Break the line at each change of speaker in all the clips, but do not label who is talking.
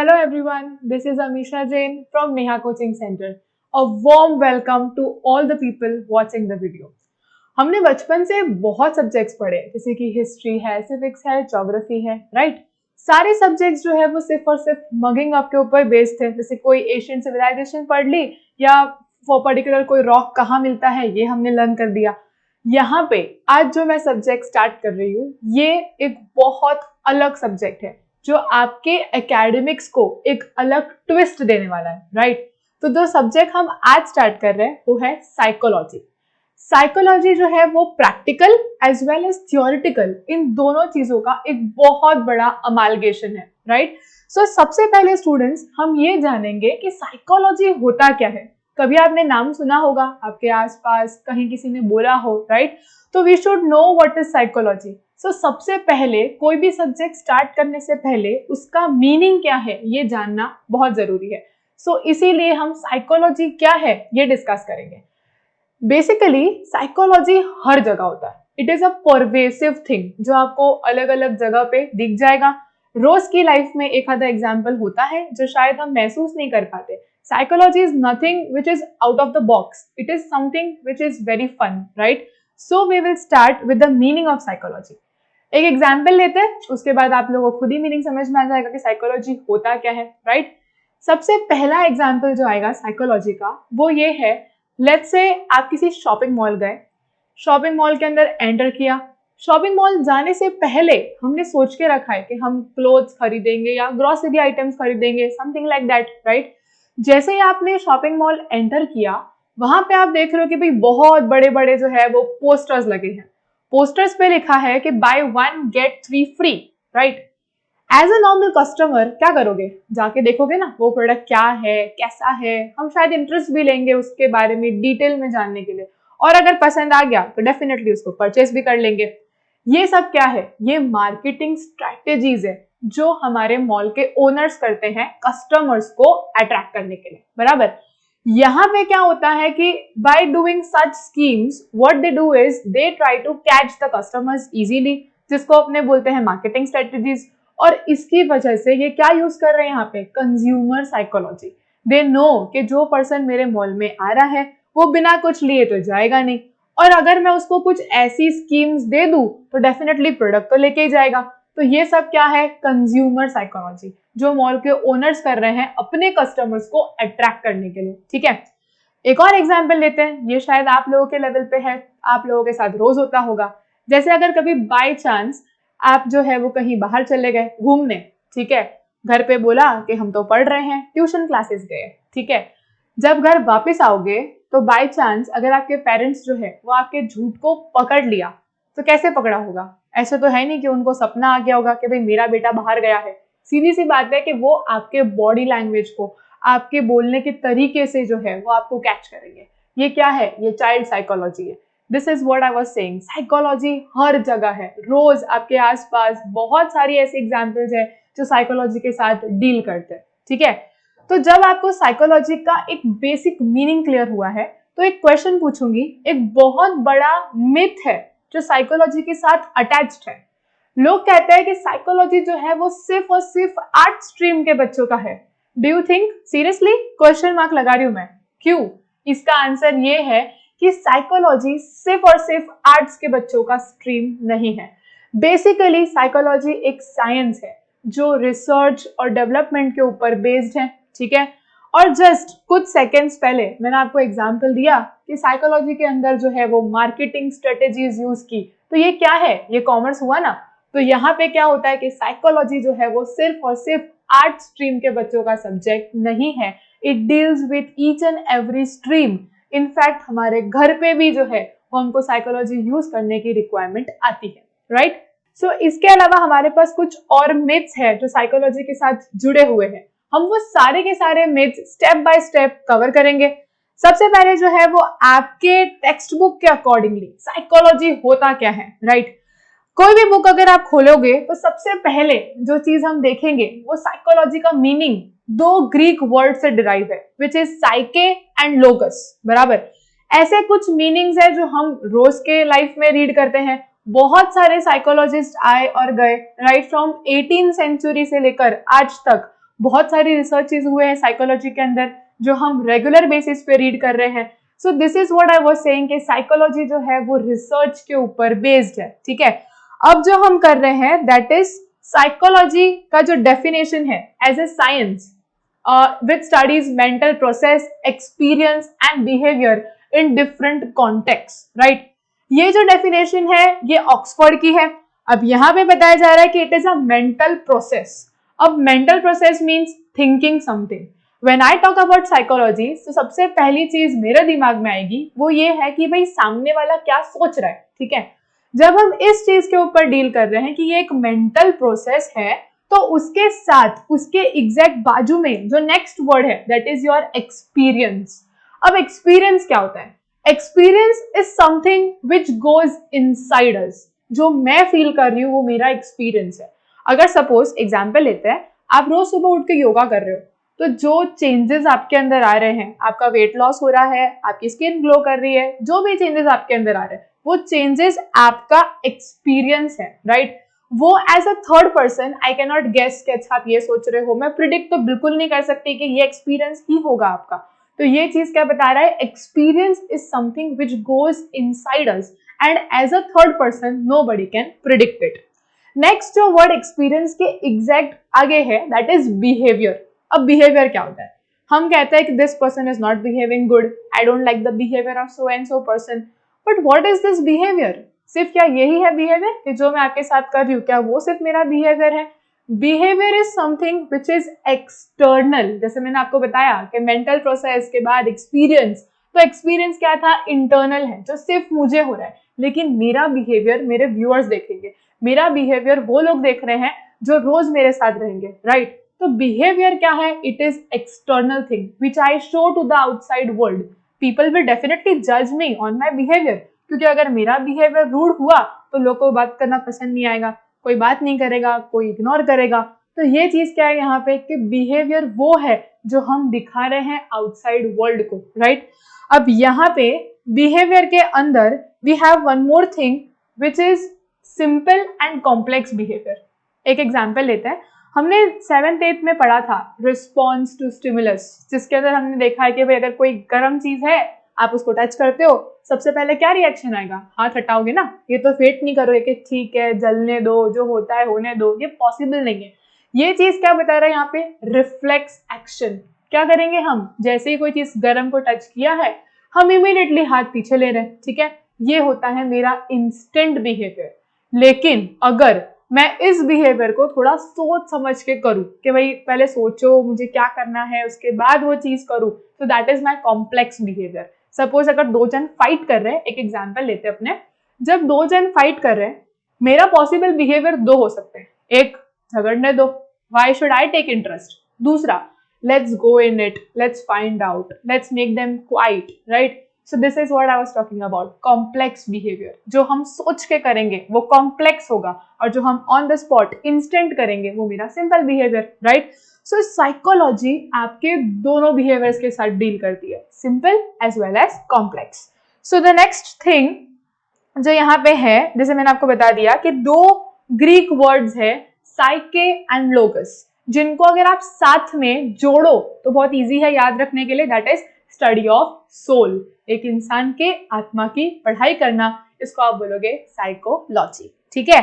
Hello everyone, this is Amisha Jain from Neha Coaching Center. A warm welcome to all the people watching the video. हमने बचपन से बहुत subjects पढ़े जैसे कि हिस्ट्री है, सिविक्स है, ज्योग्राफी है, राइट? सारे सब्जेक्ट्स जो है वो सिर्फ और सिर्फ मगिंग अप के ऊपर बेस्ड थे। जैसे कोई एशियन सिविलाइजेशन पढ़ ली या फॉर पर्टिकुलर कोई रॉक कहाँ मिलता है ये हमने लर्न कर दिया। यहाँ पे आज जो मैं सब्जेक्ट स्टार्ट कर रही हूँ ये एक बहुत अलग सब्जेक्ट है जो आपके एकेडमिक्स को एक अलग ट्विस्ट देने वाला है, राइट? तो जो सब्जेक्ट हम आज स्टार्ट कर रहे हैं वो है साइकोलॉजी। साइकोलॉजी जो है वो practical as well as theoretical इन दोनों चीजों का एक बहुत बड़ा अमालगेशन है, राइट? सो सबसे पहले स्टूडेंट्स हम ये जानेंगे कि साइकोलॉजी होता क्या है। कभी आपने नाम सुना होगा, आपके आसपास कहीं किसी ने बोला हो, राइट? तो we should know what is psychology. So सबसे पहले कोई भी सब्जेक्ट स्टार्ट करने से पहले उसका मीनिंग क्या है ये जानना बहुत जरूरी है। सो इसीलिए हम साइकोलॉजी क्या है ये डिस्कस करेंगे। बेसिकली साइकोलॉजी हर जगह होता है। It is a pervasive thing जो आपको अलग अलग जगह पे दिख जाएगा। रोज की लाइफ में एक आधा एग्जाम्पल होता है जो शायद हम महसूस नहीं कर पाते। Psychology is nothing which is out of the box, it is something which is very fun, right? So we will start with the meaning of psychology. एक एग्जाम्पल लेते हैं, उसके बाद आप लोगों को खुद ही मीनिंग समझ में आ जाएगा कि साइकोलॉजी होता क्या है, राइट? सबसे पहला एग्जाम्पल जो आएगा साइकोलॉजी का वो ये है, लेट्स से आप किसी शॉपिंग मॉल गए, शॉपिंग मॉल के अंदर एंटर किया। शॉपिंग मॉल जाने से पहले हमने सोच के रखा है कि हम क्लोथ्स खरीदेंगे या ग्रोसरी आइटम्स खरीदेंगे, समथिंग लाइक दैट, राइट? जैसे ही आपने शॉपिंग मॉल एंटर किया वहां पे आप देख रहे हो कि भाई बहुत बड़े बड़े जो है वो पोस्टर्स लगे हैं। पोस्टर्स पे लिखा है कि buy 1 get 3 free, right? As a normal customer क्या करोगे? जाके देखोगे ना वो प्रोडक्ट क्या है, कैसा है, हम शायद इंटरेस्ट भी लेंगे उसके बारे में डिटेल में जानने के लिए, और अगर पसंद आ गया तो डेफिनेटली उसको परचेस भी कर लेंगे। ये सब क्या है? ये मार्केटिंग स्ट्रैटेजीज है जो हमारे मॉल के ओनर्स करते हैं कस्टमर्स को अट्रैक्ट करने के लिए, बराबर? यहाँ पे क्या होता है कि by doing such schemes what they do is they try to catch the customers easily, जिसको अपने बोलते हैं मार्केटिंग स्ट्रेटजीज। और इसकी वजह से ये क्या यूज कर रहे हैं यहाँ पे? Consumer psychology. दे नो कि जो पर्सन मेरे मॉल में आ रहा है वो बिना कुछ लिए तो जाएगा नहीं, और अगर मैं उसको कुछ ऐसी स्कीम्स दे दूं तो डेफिनेटली प्रोडक्ट तो लेके ही जाएगा। तो ये सब क्या है? कंज्यूमर साइकोलॉजी जो मॉल के ओनर्स कर रहे हैं अपने कस्टमर्स को अट्रैक्ट करने के लिए, ठीक है? एक और एग्जांपल लेते हैं, ये शायद आप लोगों के लेवल पे है, आप लोगों के साथ रोज होता होगा। जैसे अगर कभी बाय चांस आप जो है वो कहीं बाहर चले गए घूमने, ठीक है? घर पे बोला कि हम तो पढ़ रहे हैं, ट्यूशन क्लासेस गए, ठीक है? जब घर वापस आओगे तो बाय चांस अगर आपके पेरेंट्स जो है वो आपके झूठ को पकड़ लिया तो कैसे पकड़ा होगा? ऐसा तो है नहीं कि उनको सपना आ गया होगा कि भाई मेरा बेटा बाहर गया है। सीधी सी बात है कि वो आपके बॉडी लैंग्वेज को, आपके बोलने के तरीके से जो है वो आपको कैच करेंगे। ये क्या है? ये चाइल्ड साइकोलॉजी है। This is what I was saying. Psychology हर जगह है, रोज आपके आसपास बहुत सारी ऐसी एग्जांपल्स है जो साइकोलॉजी के साथ डील करते हैं, ठीक है? तो जब आपको साइकोलॉजी का एक बेसिक मीनिंग क्लियर हुआ है तो एक क्वेश्चन पूछूंगी। एक बहुत बड़ा मिथ है जो साइकोलॉजी के साथ अटैच्ड है। लोग कहते हैं कि साइकोलॉजी जो है वो सिर्फ और सिर्फ आर्ट स्ट्रीम के बच्चों का है। Do you think? Seriously question mark लगा रही हूं मैं। क्यों? इसका आंसर ये है कि साइकोलॉजी सिर्फ और सिर्फ आर्ट्स के बच्चों का स्ट्रीम नहीं है। बेसिकली साइकोलॉजी एक साइंस है जो रिसर्च और डेवलपमेंट के ऊपर बेस्ड है, ठीक है? और जस्ट कुछ सेकेंड्स पहले मैंने आपको एग्जांपल दिया कि साइकोलॉजी के अंदर जो है वो मार्केटिंग स्ट्रेटेजीज यूज की, तो ये क्या है? ये कॉमर्स हुआ ना। तो यहाँ पे क्या होता है कि साइकोलॉजी जो है वो सिर्फ और सिर्फ आर्ट स्ट्रीम के बच्चों का सब्जेक्ट नहीं है। It deals with each and every stream. In fact हमारे घर पे भी जो है वो हमको साइकोलॉजी यूज करने की रिक्वायरमेंट आती है, राइट? सो इसके अलावा हमारे पास कुछ और मिथ्स है जो साइकोलॉजी के साथ जुड़े हुए हैं। हम वो सारे के सारे myths step by step cover करेंगे। सबसे पहले जो है वो आपके टेक्स्ट बुक के अकॉर्डिंगली साइकोलॉजी होता क्या है, राइट? कोई भी बुक अगर आप खोलोगे तो सबसे पहले जो चीज हम देखेंगे वो साइकोलॉजी का मीनिंग 2 ग्रीक वर्ड से डिराइव है, विच इज साइके एंड लोगस, बराबर? ऐसे कुछ मीनिंग्स है जो हम रोज के लाइफ में रीड करते हैं। बहुत सारे साइकोलॉजिस्ट आए और गए, राइट फ्रॉम 18th सेंचुरी से लेकर आज तक बहुत सारी रिसर्चेस हुए हैं साइकोलॉजी के अंदर जो हम रेगुलर बेसिस पे रीड कर रहे हैं. सो this is what I was saying कि साइकोलॉजी जो है वो रिसर्च के ऊपर बेस्ड है. ठीक है, अब जो हम कर रहे हैं दैट इज साइकोलॉजी का जो डेफिनेशन है as a science which studies mental process, experience and behavior in different contexts, right? ये जो डेफिनेशन है ये ऑक्सफोर्ड की है. अब यहाँ पे बताया जा रहा है कि it is a mental process. अब mental process means thinking something. When I talk about psychology तो सबसे पहली चीज मेरे दिमाग में आएगी वो ये है कि भाई सामने वाला क्या सोच रहा है. ठीक है, जब हम इस चीज के ऊपर डील कर रहे हैं कि ये एक मेंटल प्रोसेस है तो उसके साथ उसके एग्जैक्ट बाजू में जो नेक्स्ट वर्ड है दैट इज योर एक्सपीरियंस. अब एक्सपीरियंस क्या होता है? Experience is something which goes inside अस. जो मैं फील कर रही हूँ वो मेरा एक्सपीरियंस है. अगर सपोज एग्जाम्पल लेते हैं, आप रोज सुबह उठ के योगा कर रहे हो तो जो चेंजेस आपके अंदर आ रहे हैं, आपका वेट लॉस हो रहा है, आपकी स्किन ग्लो कर रही है, जो भी चेंजेस आपके अंदर आ रहे हैं वो चेंजेस आपका एक्सपीरियंस है, राइट? वो as a third person I can not guess कि अच्छा आप ये सोच रहे हो. मैं प्रिडिक्ट तो बिल्कुल नहीं कर सकती कि ये एक्सपीरियंस ही होगा आपका. तो ये चीज क्या बता रहा है? Experience is something which goes inside us and as a third person nobody can predict it. Next जो वर्ड एक्सपीरियंस के एग्जैक्ट आगे है दैट इज बिहेवियर. अब बिहेवियर क्या होता है? हम कहते हैं कि this person is not behaving good, I don't like the behaviour of so and so person. But what is this behaviour? सिर्फ क्या यही है बिहेवियर कि जो मैं आपके साथ कर रही हूँ क्या वो सिर्फ मेरा बिहेवियर है? Behaviour is something which is external. जैसे मैंने आपको बताया कि मेंटल प्रोसेस के बाद एक्सपीरियंस, तो एक्सपीरियंस क्या था? इंटरनल है, जो सिर्फ मुझे हो रहा है. लेकिन मेरा बिहेवियर मेरे व्यूअर्स देखेंगे, मेरा बिहेवियर वो लोग देख रहे हैं जो रोज मेरे साथ रहेंगे, राइट? तो बिहेवियर क्या है? It is external thing which I show to the outside world. People will definitely जज मी ऑन माई बिहेवियर, क्योंकि अगर मेरा बिहेवियर रूड हुआ तो लोगों को बात करना पसंद नहीं आएगा, कोई बात नहीं करेगा, कोई इग्नोर करेगा. तो ये चीज क्या है यहाँ पे कि बिहेवियर वो है जो हम दिखा रहे हैं आउटसाइड वर्ल्ड को, राइट? अब यहाँ पे बिहेवियर के अंदर we have one more thing which is simple and complex behaviour. एक एग्जाम्पल लेते हैं. हमने 7th 8th में पढ़ा था रिस्पॉन्स टू स्टिमुलस, जिसके अंदर हमने देखा है कि भाई अगर कोई गर्म चीज है आप उसको टच करते हो, सबसे पहले क्या रिएक्शन आएगा? हाथ हटाओगे ना. ये तो वेट नहीं करोगे कि ठीक है जलने दो, जो होता है होने दो. ये पॉसिबल नहीं है. ये चीज क्या बता रहा है यहाँ पे? Reflex action. क्या करेंगे हम? जैसे ही कोई चीज गर्म को टच किया है हम इमीडिएटली हाथ पीछे ले रहे हैं. ठीक है, ये होता है मेरा इंस्टेंट बिहेवियर. लेकिन अगर मैं इस बिहेवियर को थोड़ा सोच समझ के करूं कि भाई पहले सोचो मुझे क्या करना है उसके बाद वो चीज करूं, तो that is my complex behaviour. Suppose अगर दो जन फाइट कर रहे हैं, एक एग्जांपल लेते हैं अपने. जब दो जन फाइट कर रहे हैं मेरा पॉसिबल बिहेवियर दो हो सकते हैं. एक, झगड़ने दो, why should I take interest. दूसरा, let's go in it, let's find out, let's make them quiet, right? So this is what I was talking about, complex behaviour. जो हम सोच के करेंगे वो कॉम्प्लेक्स होगा और जो हम ऑन द स्पॉट इंस्टेंट करेंगे वो मेरा simple behaviour, right? So psychology आपके दोनों बिहेवियर्स के साथ डील करती है, simple as well as complex. So the next thing जो यहाँ पे है, जैसे मैंने आपको बता दिया कि दो ग्रीक वर्ड्स है साइके एंड लोगस, जिनको अगर आप साथ में जोड़ो तो बहुत इजी है याद रखने के लिए. That is study of soul, एक इंसान के आत्मा की पढ़ाई करना, इसको आप बोलोगे साइकोलॉजी. ठीक है,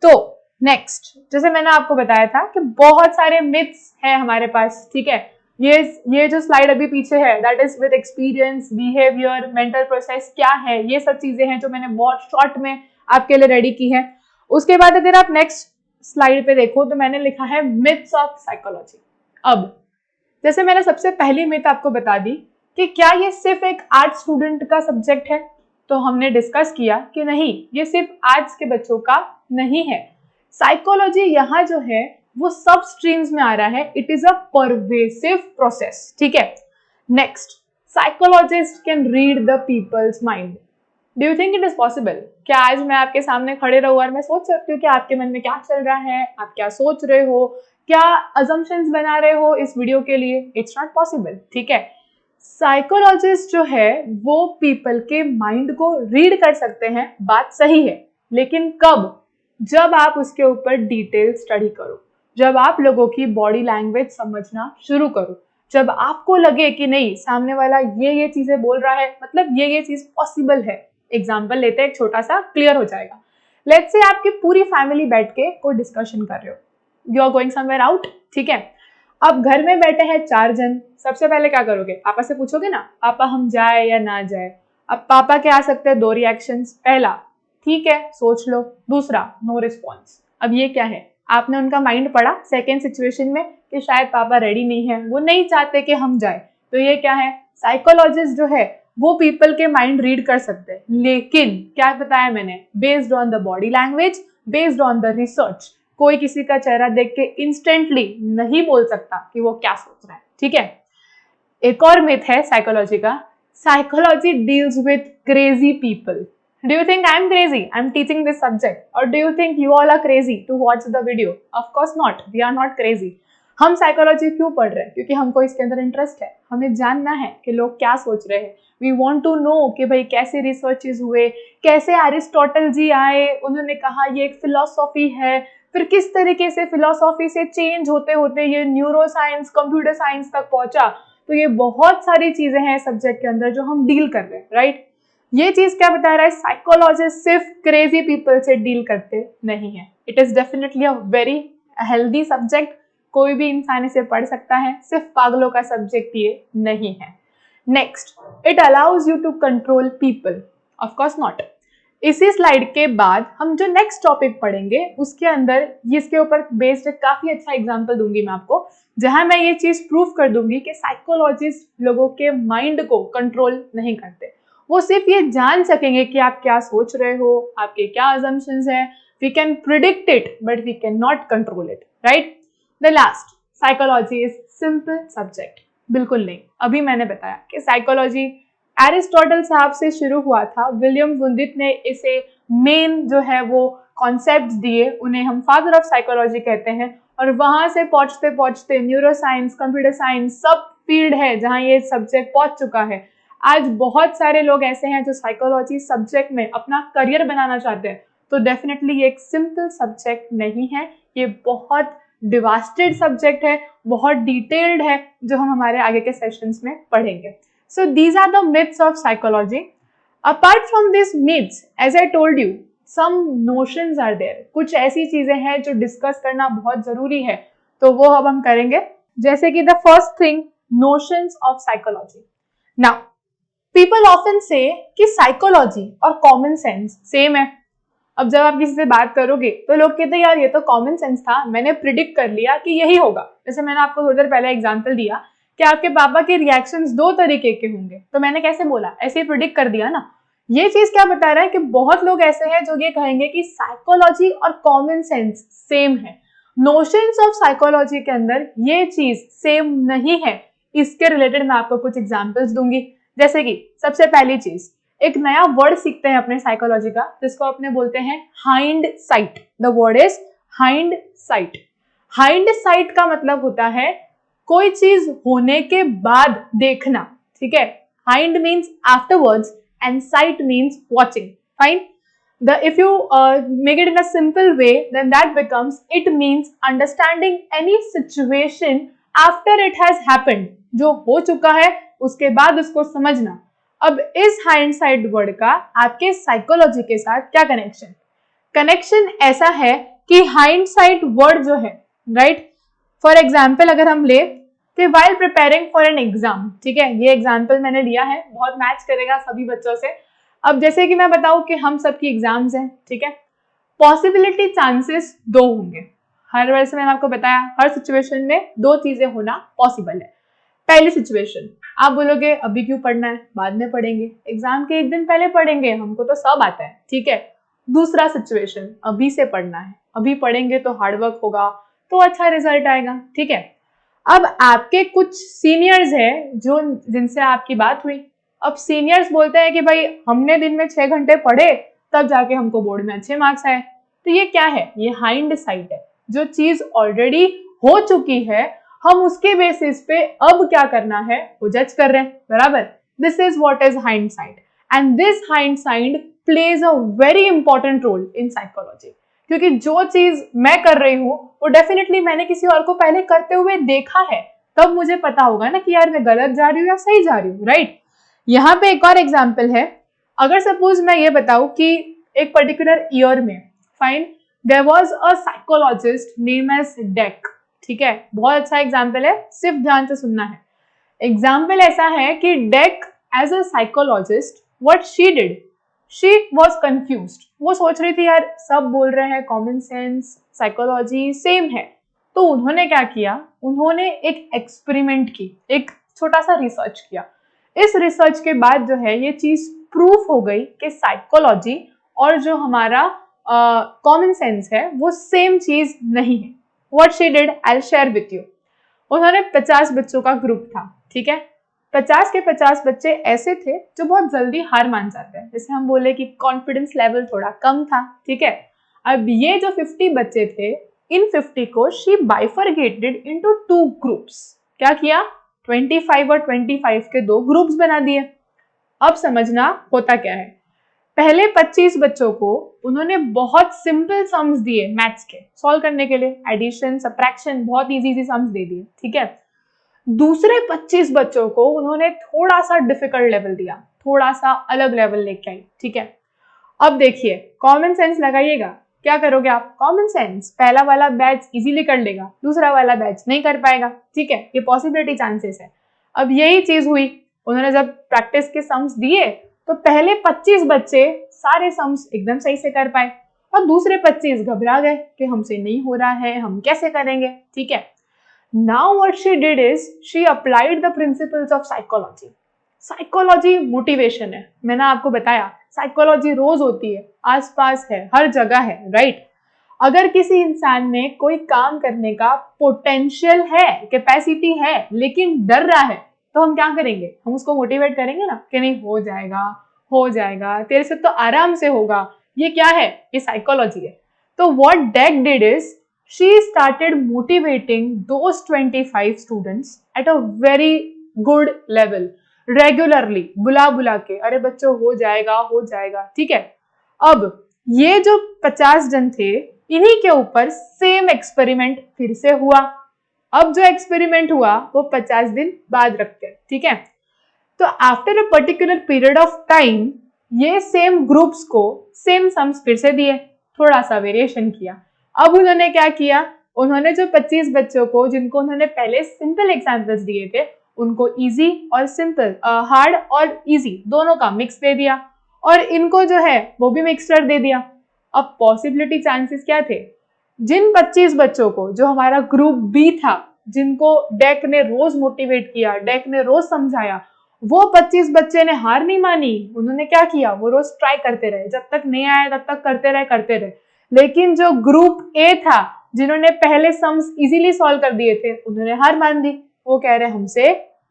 तो नेक्स्ट जैसे मैंने आपको बताया था कि बहुत सारे मिथ्स हैं हमारे पास. ठीक है, ये जो स्लाइड अभी पीछे है that is with experience, behaviour, mental process क्या है, ये सब चीजें हैं जो मैंने बहुत शॉर्ट में आपके लिए रेडी की है. उसके बाद अगर आप नेक्स्ट स्लाइड पे देखो तो मैंने लिखा है मिथ्स ऑफ साइकोलॉजी. अब जैसे मैंने सबसे पहली मिथ आपको बता दी कि क्या ये सिर्फ एक आर्ट स्टूडेंट का सब्जेक्ट है, तो हमने डिस्कस किया कि नहीं, ये सिर्फ आर्ट्स के बच्चों का नहीं है. साइकोलॉजी यहाँ जो है वो सब स्ट्रीम्स में आ रहा है. It is a pervasive process. ठीक है, next, psychologist can read the people's mind. Do you think it is possible? क्या आज मैं आपके सामने खड़े रहूं और मैं सोच सकती हूँ कि आपके मन में क्या चल रहा है, आप क्या सोच रहे हो, क्या अजम्पशंस बना रहे हो इस वीडियो के लिए? It's not possible. ठीक है, साइकोलॉजिस्ट जो है वो पीपल के माइंड को रीड कर सकते हैं, बात सही है. लेकिन कब? जब आप उसके ऊपर डिटेल स्टडी करो, जब आप लोगों की बॉडी लैंग्वेज समझना शुरू करो, जब आपको लगे कि नहीं सामने वाला ये चीजें बोल रहा है, मतलब ये चीज पॉसिबल है। एग्जाम्पल लेते हैं एक छोटा सा, क्लियर हो जाएगा। लेट्स से आपकी पूरी फैमिली बैठ के कोई डिस्कशन कर रहे हो, you are going somewhere out, ठीक है। अब घर में बैठे हैं 4 जन, सबसे पहले क्या करोगे, पापा से पूछोगे ना, पापा हम जाए या ना जाए। अब पापा के आ सकते हैं 2 रिएक्शंस, पहला ठीक है सोच लो, दूसरा नो रिस्पॉन्स। अब ये क्या है, आपने उनका माइंड पढ़ा सेकेंड सिचुएशन में कि शायद पापा रेडी नहीं है, वो नहीं चाहते कि हम जाए। तो ये क्या है, साइकोलॉजिस्ट जो है वो पीपल के माइंड रीड कर सकते हैं, लेकिन क्या बताया मैंने, based on the body language, based on the research. कोई किसी का चेहरा देख के इंस्टेंटली नहीं बोल सकता कि वो क्या सोच रहा है, ठीक है। एक और मिथ है साइकोलॉजी का, psychology deals with crazy people. Do you think I'm crazy? I'm teaching this subject. Or do you think you all are crazy to watch the video? Of course not. We are not crazy. हम psychology क्यों पढ़ रहे हैं? क्योंकि हमको इसके अंदर interest है, हमें जानना है कि लोग क्या सोच रहे हैं। वी वॉन्ट टू नो कि भाई कैसे रिसर्चेज हुए, कैसे एरिस्टोटल जी आए, उन्होंने कहा ये एक फिलोसॉफी है, फिर किस तरीके से फिलोसॉफी से चेंज होते होते ये न्यूरो साइंस, कंप्यूटर साइंस तक पहुंचा। तो ये बहुत सारी चीजें हैं सब्जेक्ट के अंदर जो हम डील कर रहे हैं, राइट। ये चीज क्या बता रहा है, साइकोलॉजिस्ट सिर्फ क्रेजी पीपल से डील करते नहीं है। It is definitely a very healthy subject, कोई भी इंसान इसे पढ़ सकता है, सिर्फ पागलों का सब्जेक्ट ये नहीं है। Next, it allows you to control people, of course not. इसी स्लाइड के बाद हम जो नेक्स्ट टॉपिक पढ़ेंगे उसके अंदर इसके ऊपर बेस्ड काफी अच्छा एग्जांपल दूंगी मैं आपको, जहां मैं ये चीज प्रूव कर दूंगी कि साइकोलॉजिस्ट लोगों के माइंड को कंट्रोल नहीं करते, वो सिर्फ ये जान सकेंगे कि आप क्या सोच रहे हो, आपके क्या अजम्पशंस हैं। We can predict it but we can not control it, right. The last, psychology is simple subject, बिल्कुल नहीं। अभी मैंने बताया कि साइकोलॉजी एरिस्टोटल साहब से शुरू हुआ था, विलियम वुंदिट ने इसे मेन जो है वो कॉन्सेप्ट्स दिए, उन्हें हम फादर ऑफ साइकोलॉजी कहते हैं। और वहां से पहुंचते पहुंचते न्यूरो साइंस, कंप्यूटर साइंस सब फील्ड है जहां ये सब्जेक्ट पहुंच चुका है। आज बहुत सारे लोग ऐसे हैं जो साइकोलॉजी सब्जेक्ट में अपना करियर बनाना चाहते हैं। तो डेफिनेटली ये एक सिंपल सब्जेक्ट नहीं है, ये बहुत डिवास्टेड सब्जेक्ट है, बहुत डिटेल्ड है, जो हम हमारे आगे के सेशंस में पढ़ेंगे। So these are the myths of psychology. Apart from this myths, as I told you, some notions are there. कुछ ऐसी चीजें हैं जो डिस्कस करना बहुत जरूरी है, तो वो अब हम करेंगे। जैसे कि the first thing, notions of psychology. Now people often से कि साइकोलॉजी और कॉमन सेंस सेम है। अब जब आप किसी से बात करोगे तो लोग कहते हैं यार ये तो कॉमन सेंस था, मैंने प्रिडिक्ट कर लिया कि यही होगा। जैसे मैंने आपको थोड़ी देर पहले एग्जांपल दिया कि आपके पापा के रिएक्शंस 2 तरीके के होंगे, तो मैंने कैसे बोला, ऐसे ही प्रिडिक्ट कर दिया ना। ये चीज क्या बता रहा है कि बहुत लोग ऐसे हैं जो ये कहेंगे कि साइकोलॉजी और कॉमन सेंस सेम है। नोशंस ऑफ साइकोलॉजी के अंदर ये चीज सेम नहीं है। इसके रिलेटेड मैं आपको कुछ एग्जाम्पल्स दूंगी। जैसे कि सबसे पहली चीज, एक नया वर्ड सीखते हैं अपने साइकोलॉजी का, जिसको अपने बोलते हैं hind site. The word is hind site. Hind site का मतलब होता है कोई चीज होने के बाद देखना, ठीक है। Hind means afterwards and site means watching, fine. If you make it in a simple way, then that becomes, it means understanding any situation after it has happened. जो हो चुका है उसके बाद उसको समझना। अब इस हाइंडसाइट वर्ड का आपके साइकोलॉजी के साथ क्या कनेक्शन ऐसा है कि हाइंडसाइट वर्ड जो है, राइट, फॉर एग्जाम्पल अगर हम ले कि while preparing for an exam, ठीक है, ये एग्जाम्पल मैंने लिया है, बहुत मैच करेगा सभी बच्चों से। अब जैसे कि मैं बताऊं कि हम सबकी एग्जाम्स हैं, ठीक है, पॉसिबिलिटी चांसेस 2 होंगे। हर वर्ष मैंने आपको बताया हर सिचुएशन में 2 चीजें होना पॉसिबल है। पहली सिचुएशन, आप बोलोगे अभी क्यों पढ़ना है, बाद में पढ़ेंगे, एग्जाम के 1 दिन पहले पढ़ेंगे, हमको तो सब आता है, ठीक है। दूसरा सिचुएशन, अभी से पढ़ना है, अभी पढ़ेंगे तो हार्डवर्क होगा तो अच्छा रिजल्ट आएगा, ठीक है। अब आपके कुछ सीनियर्स हैं जो जिनसे आपकी बात हुई, अब सीनियर्स बोलते हैं कि भाई हमने दिन में 6 घंटे पढ़े तब जाके हमको बोर्ड में अच्छे मार्क्स आए। तो ये क्या है, ये हाइंड साइट है। जो चीज ऑलरेडी हो चुकी है हम उसके बेसिस पे अब क्या करना है वो जज कर रहे हैं, बराबर। This is what is hindsight and this hindsight plays a very important role in psychology. क्योंकि जो चीज मैं कर रही हूँ वो डेफिनेटली मैंने किसी और को पहले करते हुए देखा है, तब मुझे पता होगा ना कि यार मैं गलत जा रही हूँ या सही जा रही हूँ, राइट। यहाँ पे एक और एग्जाम्पल है। अगर सपोज मैं ये बताऊं कि एक पर्टिकुलर ईयर में, fine, there was a psychologist name as Deck, ठीक है, बहुत अच्छा एग्जाम्पल है, सिर्फ ध्यान से सुनना है। एग्जाम्पल ऐसा है कि Deck as a psychologist, what she did, she was confused. वो सोच रही थी यार सब बोल रहे हैं कॉमन सेंस साइकोलॉजी सेम है, तो उन्होंने क्या किया, उन्होंने एक एक्सपेरिमेंट की, एक छोटा सा रिसर्च किया। इस रिसर्च के बाद जो है ये चीज प्रूफ हो गई कि साइकोलॉजी और जो हमारा कॉमन सेंस है वो सेम चीज नहीं है। What she did I will share with you. उन्होंने 50 बच्चों का ग्रुप था, ठीक है। 50 के 50 बच्चे ऐसे थे जो बहुत जल्दी हार मान जाते हैं, जैसे हम बोले कि कॉन्फिडेंस लेवल थोड़ा कम था, ठीक है। अब ये जो 50 बच्चे थे, इन 50 को शी बाइफरगेटेड इनटू 2 ग्रुप्स। क्या किया, 25 और 25 के 2 ग्रुप्स बना दिए। अब समझना होता क्या है। पहले 25 बच्चों को उन्होंने बहुत सिंपल सम्स दिए मैथ्स के सॉल्व करने के लिए, एडिशन सब्ट्रैक्शन, बहुत इजी सम्स दे दिए, ठीक है। दूसरे 25 बच्चों को उन्होंने थोड़ा सा डिफिकल्ट लेवल दिया, थोड़ा सा अलग लेवल लेके आई, ठीक है। अब देखिए, कॉमन सेंस लगाइएगा, क्या करोगे आप, कॉमन सेंस, पहला वाला बैच इजीली कर लेगा, दूसरा वाला बैच नहीं कर पाएगा, ठीक है, ये पॉसिबिलिटी चांसेस है। अब यही चीज हुई, उन्होंने जब प्रैक्टिस के सम्स दिए तो पहले 25 बच्चे सारे सम्स एकदम सही से कर पाए और दूसरे 25 घबरा गए कि हमसे नहीं हो रहा है, हम कैसे करेंगे, ठीक है। Now what she did is she applied the principles of psychology. Psychology motivation है, मैंने आपको बताया साइकोलॉजी रोज होती है, आसपास है, हर जगह है, राइट। अगर किसी इंसान में कोई काम करने का पोटेंशियल है, कैपेसिटी है, लेकिन डर रहा है, तो हम क्या करेंगे, हम उसको मोटिवेट करेंगे ना कि नहीं हो जाएगा, तेरे से तो आराम से होगा। ये क्या है, ये साइकोलॉजी है। तो what Dec did is she started motivating those 25 students at a very good level, regularly, बुला के, अरे बच्चों हो जाएगा, ठीक है। अब ये जो 50 जन थे, इन्हीं के ऊपर सेम एक्सपेरिमेंट फिर से हुआ। अब जो एक्सपेरिमेंट हुआ वो 50 दिन बाद रखते हैं, ठीक है। तो after a particular period of time ये सेम ग्रुप्स को सेम सम्स फिर से दिए, थोड़ा सा वेरिएशन किया। अब उन्होंने क्या किया, उन्होंने जो 25 बच्चों को, जिनको उन्होंने पहले सिंपल एग्जाम्पल्स दिए थे, उनको इजी और सिंपल, हार्ड और इजी दोनों का मिक्स दे दिया, और इनको जो है वो भी मिक्सचर दे दिया। अब पॉसिबिलिटी चांसेस क्या थे, जिन 25 बच्चों को, जो हमारा ग्रुप बी था, जिनको डेक ने रोज मोटिवेट किया, डेक ने रोज समझाया, वो 25 बच्चे ने हार नहीं मानी, उन्होंने क्या किया, वो रोज ट्राई करते रहे, जब तक नहीं आया तब तक करते रहे। लेकिन जो ग्रुप ए था, जिन्होंने पहले सम्स इजीली सॉल्व कर दिए थे, उन्होंने हार मान दी, वो कह रहे हमसे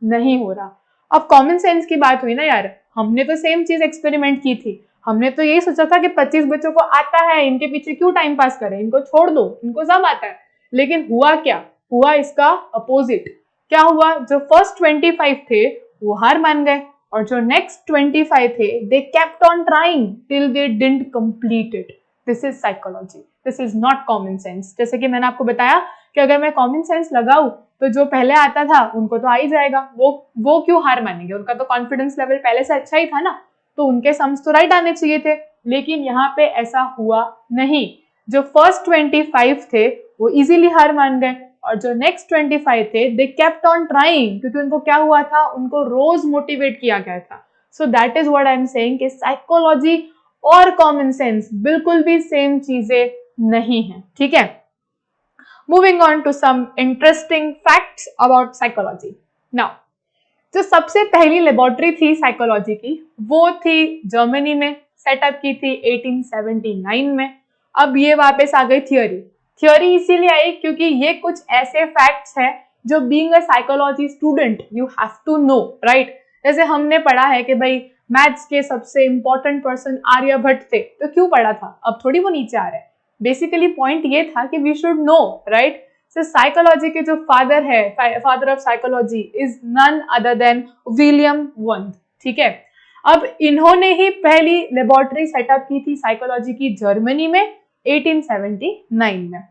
नहीं हो रहा। अब कॉमन सेंस की बात हुई ना यार, हमने तो सेम चीज एक्सपेरिमेंट की थी, हमने तो यही सोचा था कि 25 बच्चों को आता है, इनके पीछे क्यों टाइम पास करें, इनको छोड़ दो, इनको सब आता है। लेकिन हुआ क्या, हुआ इसका अपोजिट। क्या हुआ, जो फर्स्ट 25 थे वो हार मान गए, और जो नेक्स्ट 25 थे, they kept on trying till they didn't complete it. This is psychology, this is not common sense. जैसे कि मैंने आपको बताया कि अगर मैं कॉमन सेंस लगाऊं तो जो पहले आता था उनको तो आ ही जाएगा, वो क्यों हार मानेंगे, उनका तो कॉन्फिडेंस लेवल पहले से अच्छा ही था ना, तो उनके सम्स तो राइट आने चाहिए थे। लेकिन यहाँ पे ऐसा हुआ नहीं, जो फर्स्ट 25 थे वो इजीली हार मान गए, और जो नेक्स्ट 25 थे दे केप्ट ऑन ट्राइंग, क्योंकि उनको क्या हुआ था, उनको रोज मोटिवेट किया गया था। So that is what I am saying कि साइकोलॉजी और कॉमन सेंस बिल्कुल भी सेम चीजें नहीं है, ठीक है। Moving on to some interesting facts about psychology. Now, जो सबसे पहली लेबोरेटरी थी साइकोलॉजी की, वो थी जर्मनी में, सेटअप की थी 1879 में। अब ये वापस आ गई थियोरी इसीलिए आई क्योंकि ये कुछ ऐसे फैक्ट्स हैं जो being a psychology student you have to know, right. जैसे हमने पढ़ा है कि भाई मैथ्स के सबसे इंपॉर्टेंट पर्सन आर्यभट्ट थे, तो क्यों पढ़ा था, अब थोड़ी वो नीचे आ रहे हैं। बेसिकली पॉइंट ये था कि we should know, right. So psychology के जो फादर है, father of psychology is none other than William Wundt, ठीक है। अब इन्होंने ही पहली लेबोरेटरी सेटअप की थी साइकोलॉजी की जर्मनी में, 1879 में।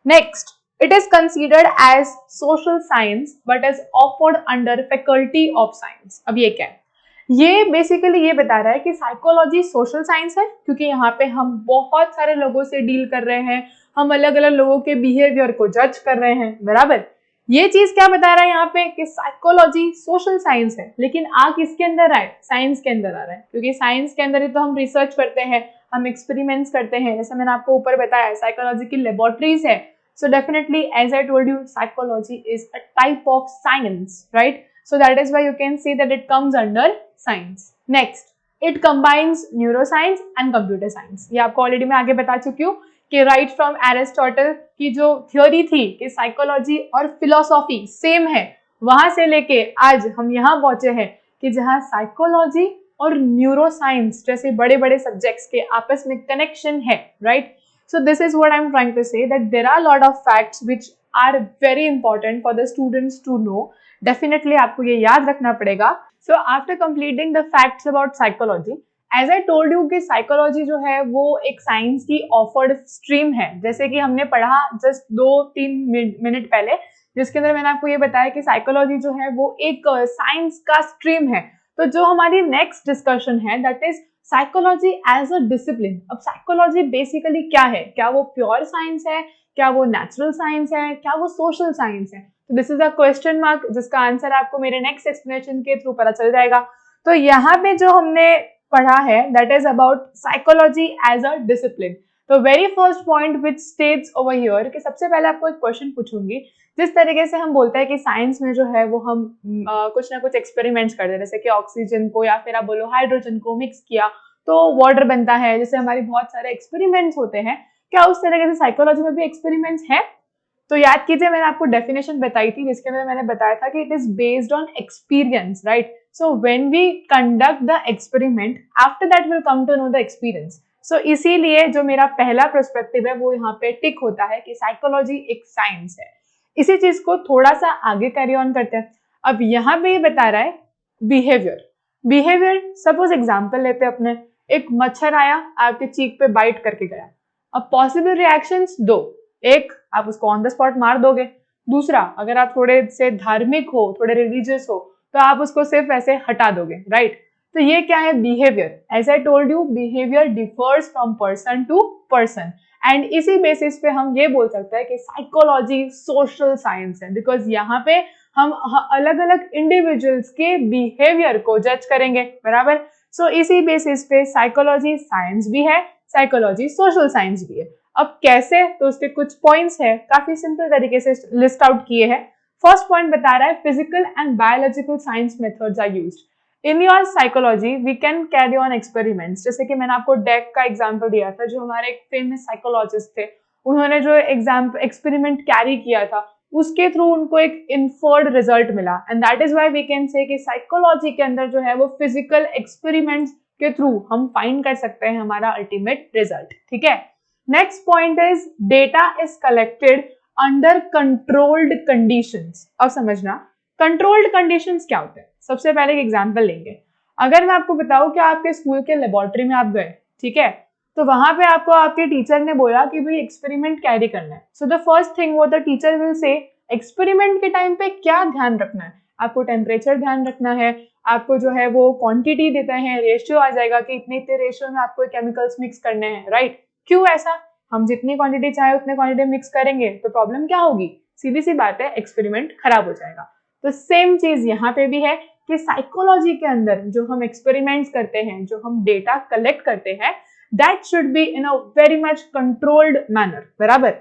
Next, it is considered as social science but is offered under faculty of science. अब ये क्या है? ये बेसिकली ये बता रहा है कि साइकोलॉजी सोशल साइंस है, क्योंकि यहाँ पे हम बहुत सारे लोगों से डील कर रहे हैं, हम अलग अलग लोगों के बिहेवियर को जज कर रहे हैं, बराबर। ये चीज क्या बता रहा है यहाँ पे कि साइकोलॉजी सोशल साइंस है, लेकिन आ किसके अंदर आए? साइंस के अंदर आ रहा है, क्योंकि साइंस के अंदर ही तो हम रिसर्च करते हैं, हम एक्सपेरिमेंट्स करते हैं, जैसे मैंने आपको ऊपर बताया साइकोलॉजी की लेबोरेटरीज है। So definitely, as I told you, psychology is a type of science, right? So that is why you can see that it comes under science. Next, it combines neuroscience and computer science. ये आपको already मैं आगे बता चुकी हूँ कि right from Aristotle की जो थ्योरी थी कि साइकोलॉजी और फिलोसॉफी सेम है, वहां से लेके आज हम यहाँ पहुंचे हैं कि जहाँ साइकोलॉजी और न्यूरोसाइंस जैसे बड़े बड़े सब्जेक्ट्स के आपस में कनेक्शन है, right? So this is what I'm trying to say, that there are a lot of facts which are very important for the students to know. Definitely आपको ये याद रखना पड़ेगा. So after completing the facts about psychology, as I told you कि psychology जो है वो एक साइंस की ऑफर्ड स्ट्रीम है, जैसे कि हमने पढ़ा जस्ट 2-3 मिनट पहले, जिसके अंदर मैंने आपको ये बताया कि साइकोलॉजी जो है वो एक साइंस का स्ट्रीम है। तो जो हमारी नेक्स्ट डिस्कशन है that is psychology as a discipline. अब साइकोलॉजी बेसिकली क्या है? क्या वो प्योर साइंस है, क्या वो नेचुरल साइंस है, क्या वो सोशल साइंस है? तो this is a question mark, जिसका आंसर आपको मेरे नेक्स्ट एक्सप्लेनेशन के थ्रू पता चल जाएगा। तो यहाँ पे जो हमने पढ़ा है that is about psychology as a discipline. तो very first point which states over here कि सबसे पहले आपको एक क्वेश्चन पूछूंगी, जिस तरीके से हम बोलते हैं कि साइंस में जो है वो हम कुछ ना कुछ एक्सपेरिमेंट्स करते हैं, जैसे कि ऑक्सीजन को या फिर आप बोलो हाइड्रोजन को मिक्स किया तो वाटर बनता है, जैसे हमारी बहुत सारे एक्सपेरिमेंट्स होते हैं, क्या उस तरीके से साइकोलॉजी में भी एक्सपेरिमेंट्स है? तो याद कीजिए मैंने आपको डेफिनेशन बताई थी, जिसके अंदर मैंने बताया था कि it is based on experience, right? So when we conduct the experiment after that will come to know the experience. So इसीलिए जो मेरा पहला पर्सपेक्टिव है वो यहाँ पे टिक होता है कि साइकोलॉजी एक साइंस है। इसी चीज को थोड़ा सा आगे कैरी ऑन करते हैं। अब यहाँ पे ये बता रहा है बिहेवियर। सपोज एग्जाम्पल लेते हैं अपने, एक मच्छर आया आपके चीक पे बाइट करके गया। अब पॉसिबल रिएक्शंस दो, एक आप उसको ऑन द स्पॉट मार दोगे, दूसरा अगर आप थोड़े से धार्मिक हो, थोड़े रिलीजियस हो, तो आप उसको सिर्फ ऐसे हटा दोगे, राइट? तो ये क्या है? Behaviour. As I told you, behaviour differs from person to person, and इसी बेसिस पे हम ये बोल सकते हैं कि साइकोलॉजी सोशल साइंस है, बिकॉज यहाँ पे हम अलग अलग इंडिविजुअल्स के बिहेवियर को जज करेंगे, बराबर। सो इसी बेसिस पे साइकोलॉजी साइंस भी है, साइकोलॉजी सोशल साइंस भी है। अब कैसे? तो उसके कुछ पॉइंट्स है, काफी सिंपल तरीके से लिस्ट आउट किए हैं। फर्स्ट पॉइंट बता रहा है physical and biological science methods are used in your psychology, we can carry on experiments. जैसे कि मैंने आपको डेक का एग्जाम्पल दिया था, जो हमारे एक फेमस साइकोलॉजिस्ट थे, उन्होंने जो एक्सपेरिमेंट कैरी किया था उसके थ्रू उनको एक इन्फर्ड रिजल्ट मिला, and that is why we can say कि साइकोलॉजी के अंदर जो है वो फिजिकल एक्सपेरिमेंट्स के थ्रू हम फाइंड कर सकते हैं हमारा अल्टीमेट रिजल्ट, ठीक है? Next point is data is collected under controlled conditions. अब समझना कंट्रोल्ड कंडीशंस क्या होते हैं। सबसे पहले एक एग्जांपल लेंगे। अगर मैं आपको बताऊं कि आपके स्कूल के लेबोरेटरी में आप गए, ठीक है, तो वहां पे आपको आपके टीचर ने बोला कि भाई एक्सपेरिमेंट कैरी करना है। सो द फर्स्ट थिंग वो the teacher will say experiment के टाइम पे क्या ध्यान रखना है? आपको टेम्परेचर ध्यान रखना है, आपको जो है वो क्वांटिटी देते हैं, रेशियो आ जाएगा कि इतने इतने रेशियो में आपको केमिकल्स मिक्स करने हैं, राइट? क्यों ऐसा? हम जितनी क्वांटिटी चाहे उतने क्वांटिटी मिक्स करेंगे तो प्रॉब्लम क्या होगी? सीधी सी बात है, एक्सपेरिमेंट खराब हो जाएगा। तो सेम चीज यहाँ पे भी है कि साइकोलॉजी के अंदर जो हम एक्सपेरिमेंट्स करते हैं, जो हम डेटा कलेक्ट करते हैं, that should be in a very much controlled manner, बराबर।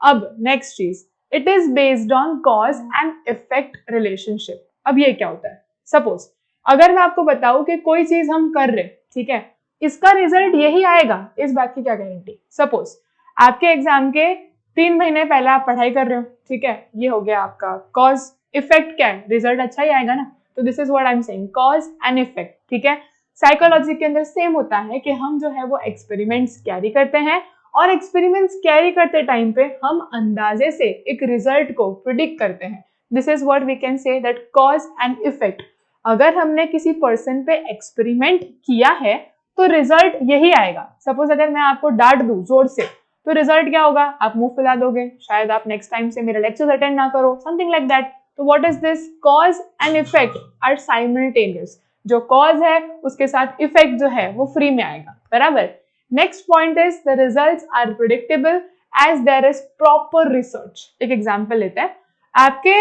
अब नेक्स्ट चीज, it is based on cause and effect relationship. अब ये क्या होता है? सपोज अगर मैं आपको बताऊं कि कोई चीज हम कर रहे, ठीक है, इसका रिजल्ट यही आएगा, इस बात की क्या गारंटी? सपोज आपके एग्जाम के 3 महीने पहले आप पढ़ाई कर रहे हो, ठीक है, ये हो गया आपका कॉज। इफेक्ट क्या है? रिजल्ट अच्छा ही आएगा ना। तो this is what I am saying, cause and effect, ठीक है। साइकोलॉजी के अंदर सेम होता है कि हम जो है वो एक्सपेरिमेंट्स कैरी करते हैं, और एक्सपेरिमेंट्स कैरी करते टाइम पे हम अंदाजे से एक रिजल्ट को प्रिडिक्ट करते हैं। This is what we can say that cause and effect. अगर हमने किसी पर्सन पे एक्सपेरिमेंट किया है तो रिजल्ट यही आएगा। सपोज अगर मैं आपको डांट दूं जोर से, तो रिजल्ट क्या होगा, आप मुंह फुला दोगे, शायद आप नेक्स्ट टाइम से मेरे लेक्चर्स अटेंड ना करो, समथिंग लाइक दैट। तो what is this, cause and effect are simultaneous, जो कॉज है उसके साथ इफेक्ट जो है वो फ्री में आएगा, बराबर। Next point is the results are predictable as there is proper research. एक एग्जांपल लेते हैं, आपके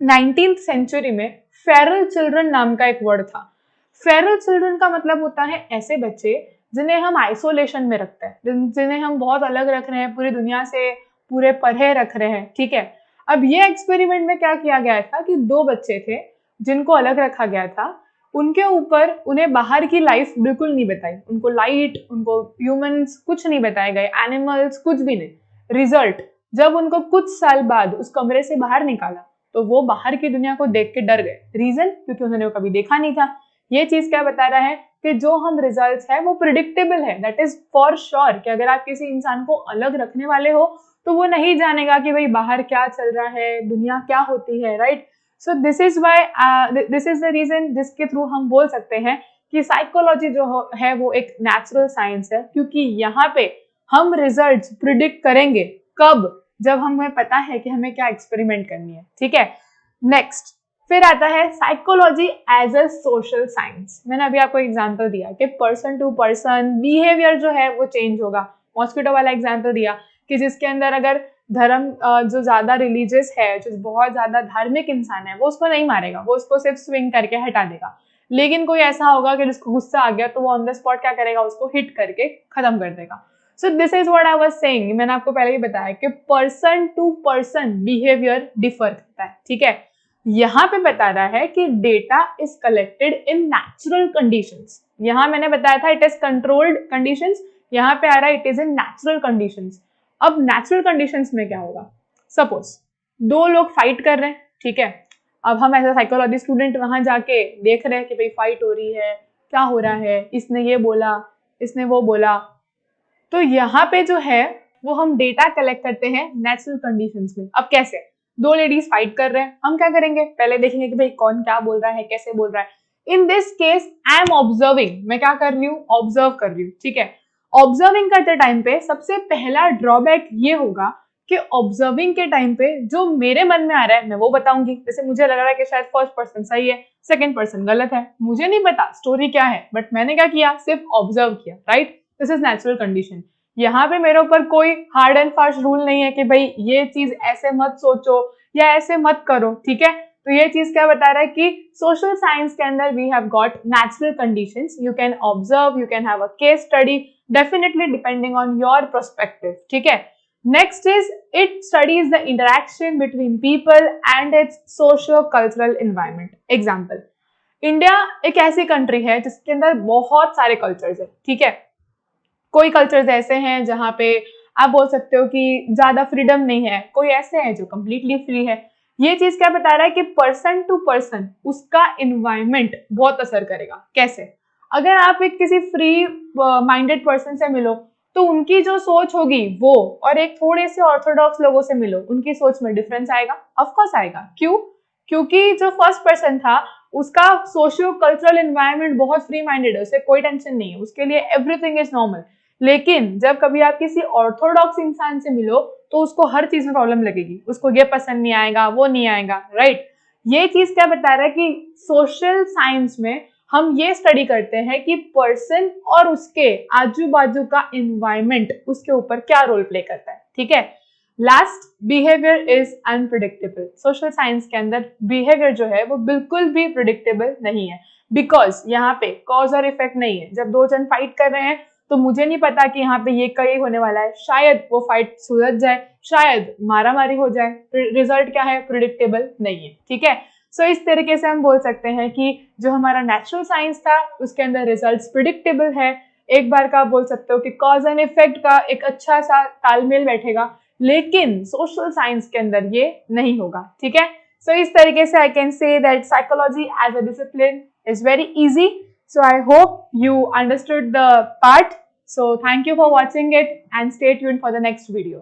19th सेंचुरी में फेरल चिल्ड्रन नाम का एक वर्ड था। फेरल चिल्ड्रन का मतलब होता है ऐसे बच्चे जिन्हें हम आइसोलेशन में रखते हैं, जिन्हें हम बहुत अलग रख रहे हैं, पूरी दुनिया से पूरे परे रख रहे हैं, ठीक है। अब ये एक्सपेरिमेंट में क्या किया गया था कि 2 बच्चे थे जिनको अलग रखा गया था, उनके ऊपर उन्हें बाहर की लाइफ बिल्कुल नहीं बताई, उनको लाइट, उनको ह्यूमंस कुछ नहीं बताए गए, एनिमल्स कुछ भी नहीं। रिजल्ट, जब उनको कुछ साल बाद उस कमरे से बाहर निकाला तो वो बाहर की दुनिया को देख के डर गए। रीजन, क्योंकि उन्होंने वो कभी देखा नहीं था। ये चीज क्या बता रहा है कि जो हम रिजल्ट्स है वो प्रिडिक्टेबल है, दैट इज फॉर श्योर कि अगर आप किसी इंसान को अलग रखने वाले हो तो वो नहीं जानेगा कि भाई बाहर क्या चल रहा है, दुनिया क्या होती है, right. So this is the reason जिसके थ्रू हम बोल सकते हैं कि साइकोलॉजी जो है वो एक नेचुरल साइंस है, क्योंकि यहाँ पे हम रिजल्ट्स प्रिडिक्ट करेंगे कब, जब हमें पता है कि हमें क्या एक्सपेरिमेंट करनी है, ठीक है। नेक्स्ट फिर आता है psychology as a social science. मैंने अभी आपको एग्जांपल दिया कि पर्सन टू पर्सन बिहेवियर जो है वो चेंज होगा। मॉस्किटो वाला एग्जांपल दिया कि जिसके अंदर अगर धर्म जो ज्यादा रिलीजियस है, जो बहुत ज्यादा धार्मिक इंसान है, वो उसको नहीं मारेगा, वो उसको सिर्फ स्विंग करके हटा देगा। लेकिन कोई ऐसा होगा कि जिसको गुस्सा आ गया तो वो ऑन द स्पॉट क्या करेगा, उसको हिट करके खत्म कर देगा। So this is what I was saying, मैंने आपको पहले भी बताया कि person to person behaviour differ करता है, ठीक है। यहाँ पे बता रहा है कि data is collected in natural conditions. यहाँ मैंने बताया था इट इज कंट्रोल्ड कंडीशंस, यहाँ पे आ रहा है it is in natural conditions. अब नेचुरल कंडीशंस में क्या होगा, सपोज 2 लोग फाइट कर रहे हैं, ठीक है। अब हम एज अ साइकोलॉजी स्टूडेंट वहां जाके देख रहे हैं कि भाई फाइट हो रही है, क्या हो रहा है, इसने ये बोला, इसने वो बोला। तो यहाँ पे जो है वो हम डेटा कलेक्ट करते हैं नेचुरल कंडीशंस में। अब कैसे, 2 लेडीज फाइट कर रहे हैं, हम क्या करेंगे, पहले देखेंगे कि भाई कौन क्या बोल रहा है, कैसे बोल रहा है। In this case I am observing, मैं क्या कर रही हूँ, ऑब्जर्व कर रही हूँ, ठीक है। ऑब्जर्विंग करते टाइम पे सबसे पहला ड्रॉबैक ये होगा कि ऑब्जर्विंग के टाइम पे जो मेरे मन में आ रहा है मैं वो बताऊंगी। जैसे मुझे लग रहा है कि शायद फर्स्ट पर्सन सही है, सेकंड पर्सन गलत है, मुझे नहीं पता स्टोरी क्या है, बट मैंने क्या किया, सिर्फ ऑब्जर्व किया, right. This is natural condition. यहाँ पे मेरे ऊपर कोई हार्ड एंड फास्ट रूल नहीं है कि भाई ये चीज ऐसे मत सोचो या ऐसे मत करो, ठीक है। तो ये चीज क्या बता रहा है कि सोशल साइंस के अंदर we have got natural conditions, you can observe, you can have a case study, definitely depending on your perspective, ठीक है। Next is it studies the interaction between people and its socio cultural environment. Example, India एक ऐसी country है जिसके अंदर बहुत सारे cultures है, ठीक है। कोई कल्चर्स ऐसे हैं जहाँ पे आप बोल सकते हो कि ज्यादा फ्रीडम नहीं है, कोई ऐसे है जो कंप्लीटली फ्री है। ये चीज क्या बता रहा है कि पर्सन टू पर्सन उसका एनवायरनमेंट बहुत असर करेगा। कैसे, अगर आप एक किसी फ्री माइंडेड पर्सन से मिलो तो उनकी जो सोच होगी वो, और एक थोड़े से ऑर्थोडॉक्स लोगों से मिलो, उनकी सोच में डिफरेंस आएगा, ऑफकोर्स आएगा। क्यों, क्योंकि जो फर्स्ट पर्सन था उसका सोशियो कल्चरल एनवायरनमेंट बहुत फ्री माइंडेड है, उसे कोई टेंशन नहीं है, उसके लिए एवरीथिंग इज नॉर्मल। लेकिन जब कभी आप किसी ऑर्थोडॉक्स इंसान से मिलो तो उसको हर चीज में प्रॉब्लम लगेगी, उसको ये पसंद नहीं आएगा, वो नहीं आएगा, राइट। ये चीज क्या बता रहा है कि सोशल साइंस में हम ये स्टडी करते हैं कि पर्सन और उसके आजू बाजू का एनवायरनमेंट उसके ऊपर क्या रोल प्ले करता है, ठीक है। Last, behaviour is unpredictable. Social science के अंदर बिहेवियर जो है वो बिल्कुल भी प्रिडिक्टेबल नहीं है, बिकॉज यहाँ पे कॉज और इफेक्ट नहीं है। जब 2 जन फाइट कर रहे हैं तो मुझे नहीं पता कि यहाँ पे ये कहीं होने वाला है, शायद वो फाइट सुलझ जाए, शायद मारामारी हो जाए। रिजल्ट क्या है, प्रिडिक्टेबल नहीं है, ठीक है। सो इस तरीके से हम बोल सकते हैं कि जो हमारा नेचुरल साइंस था उसके अंदर रिजल्ट्स प्रिडिक्टेबल है। एक बार का आप बोल सकते हो कि कॉज एंड इफेक्ट का एक अच्छा सा तालमेल बैठेगा, लेकिन सोशल साइंस के अंदर ये नहीं होगा, ठीक है। सो इस तरीके से I can say that psychology as a discipline is very easy. So I hope you understood the part. So thank you for watching it and stay tuned for the next video.